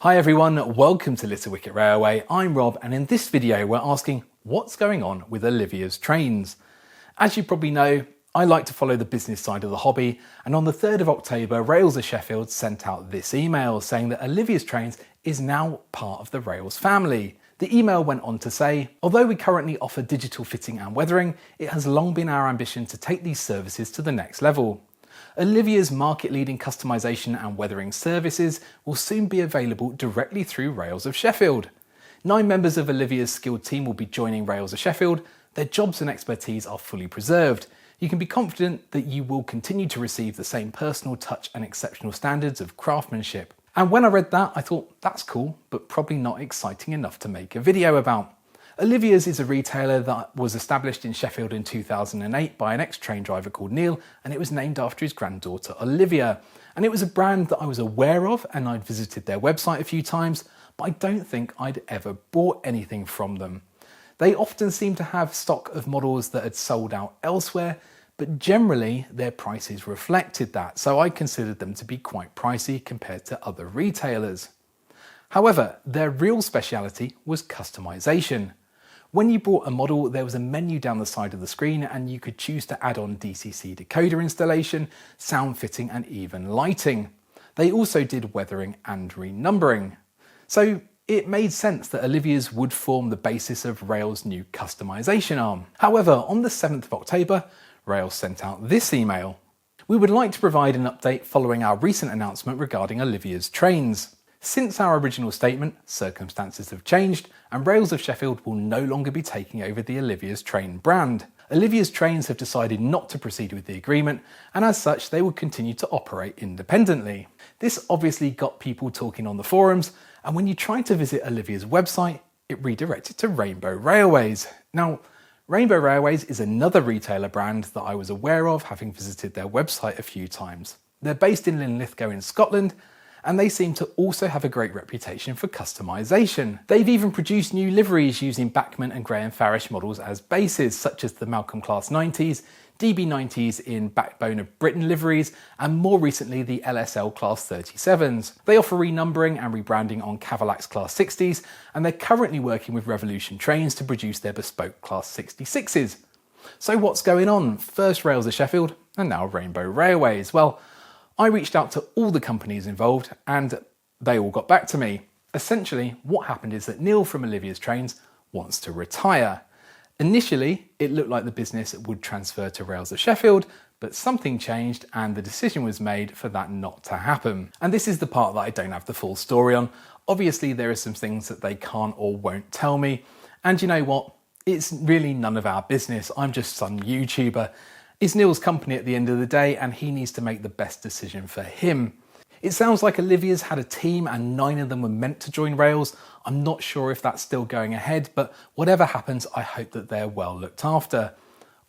Hi everyone, welcome to Little Wicket Railway. I'm Rob, and in this video we're asking what's going on with Olivia's trains. As you probably know, I like to follow the business side of the hobby, and on the 3rd of October, Rails of Sheffield sent out this email saying that Olivia's Trains is now part of the Rails family. The email went on to say, although we currently offer digital fitting and weathering, it has long been our ambition to take these services to the next level. Olivia's market-leading customisation and weathering services will soon be available directly through Rails of Sheffield. 9 members of Olivia's skilled team will be joining Rails of Sheffield. Their jobs and expertise are fully preserved. You can be confident that you will continue to receive the same personal touch and exceptional standards of craftsmanship. And when I read that, I thought, that's cool, but probably not exciting enough to make a video about. Olivia's is a retailer that was established in Sheffield in 2008 by an ex-train driver called Neil, and it was named after his granddaughter Olivia. And it was a brand that I was aware of, and I'd visited their website a few times, but I don't think I'd ever bought anything from them. They often seem to have stock of models that had sold out elsewhere, but generally their prices reflected that, so I considered them to be quite pricey compared to other retailers. However, their real speciality was customization. When you bought a model, there was a menu down the side of the screen and you could choose to add on DCC decoder installation, sound fitting and even lighting. They also did weathering and renumbering. So it made sense that Olivia's would form the basis of Rails' new customization arm. However, on the 7th of October, Rails sent out this email. We would like to provide an update following our recent announcement regarding Olivia's trains. Since our original statement, circumstances have changed and Rails of Sheffield will no longer be taking over the Olivia's Train brand. Olivia's Trains have decided not to proceed with the agreement, and as such they will continue to operate independently. This obviously got people talking on the forums, and when you tried to visit Olivia's website, it redirected to Rainbow Railways. Now, Rainbow Railways is another retailer brand that I was aware of, having visited their website a few times. They're based in Linlithgow in Scotland, and they seem to also have a great reputation for customisation. They've even produced new liveries using Bachmann and Graham Farish models as bases, such as the Malcolm Class 90s, DB90s in Backbone of Britain liveries, and more recently the LSL Class 37s. They offer renumbering and rebranding on Cavalax Class 60s, and they're currently working with Revolution Trains to produce their bespoke Class 66s. So what's going on? First Rails of Sheffield, and now Rainbow Railways. Well, I reached out to all the companies involved and they all got back to me. Essentially, what happened is that Neil from Olivia's Trains wants to retire. Initially, it looked like the business would transfer to Rails of Sheffield, but something changed and the decision was made for that not to happen. And this is the part that I don't have the full story on. Obviously, there are some things that they can't or won't tell me. And you know what? It's really none of our business. I'm just some YouTuber. It's Neil's company at the end of the day, and he needs to make the best decision for him. It sounds like Olivia's had a team and 9 of them were meant to join Rails. I'm not sure if that's still going ahead, but whatever happens, I hope that they're well looked after.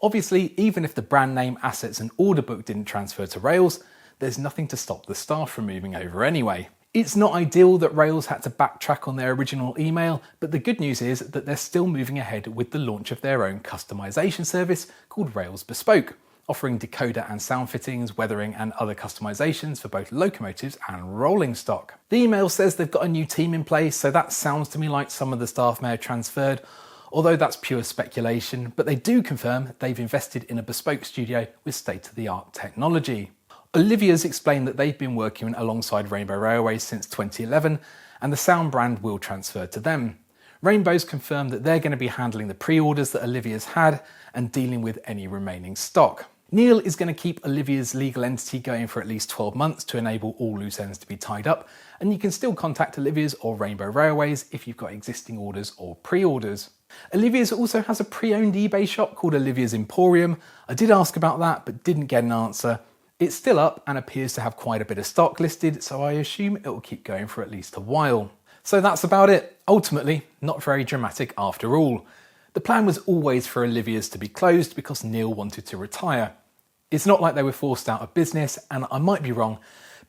Obviously, even if the brand name, assets and order book didn't transfer to Rails, there's nothing to stop the staff from moving over anyway. It's not ideal that Rails had to backtrack on their original email, but the good news is that they're still moving ahead with the launch of their own customization service called Rails Bespoke, offering decoder and sound fittings, weathering and other customizations for both locomotives and rolling stock. The email says they've got a new team in place, so that sounds to me like some of the staff may have transferred, although that's pure speculation, but they do confirm they've invested in a bespoke studio with state-of-the-art technology. Olivia's explained that they've been working alongside Rainbow Railways since 2011 and the sound brand will transfer to them. Rainbow's confirmed that they're going to be handling the pre-orders that Olivia's had and dealing with any remaining stock. Neil is going to keep Olivia's legal entity going for at least 12 months to enable all loose ends to be tied up, and you can still contact Olivia's or Rainbow Railways if you've got existing orders or pre-orders. Olivia's also has a pre-owned eBay shop called Olivia's Emporium. I did ask about that but didn't get an answer. It's still up and appears to have quite a bit of stock listed, so I assume it will keep going for at least a while. So that's about it. Ultimately, not very dramatic after all. The plan was always for Olivia's to be closed because Neil wanted to retire. It's not like they were forced out of business, and I might be wrong,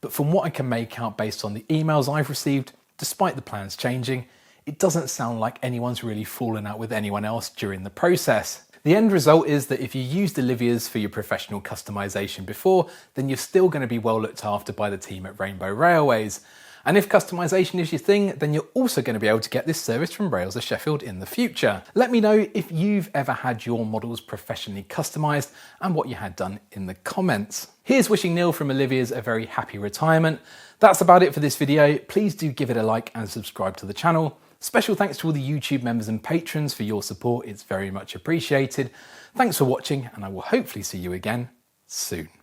but from what I can make out based on the emails I've received, despite the plans changing, it doesn't sound like anyone's really fallen out with anyone else during the process. The end result is that if you used Olivia's for your professional customization before, then you're still going to be well looked after by the team at Rainbow Railways. And if customization is your thing, then you're also going to be able to get this service from Rails of Sheffield in the future. Let me know if you've ever had your models professionally customized and what you had done in the comments. Here's wishing Neil from Olivia's a very happy retirement. That's about it for this video. Please do give it a like and subscribe to the channel. Special thanks to all the YouTube members and patrons for your support. It's very much appreciated. Thanks for watching, and I will hopefully see you again soon.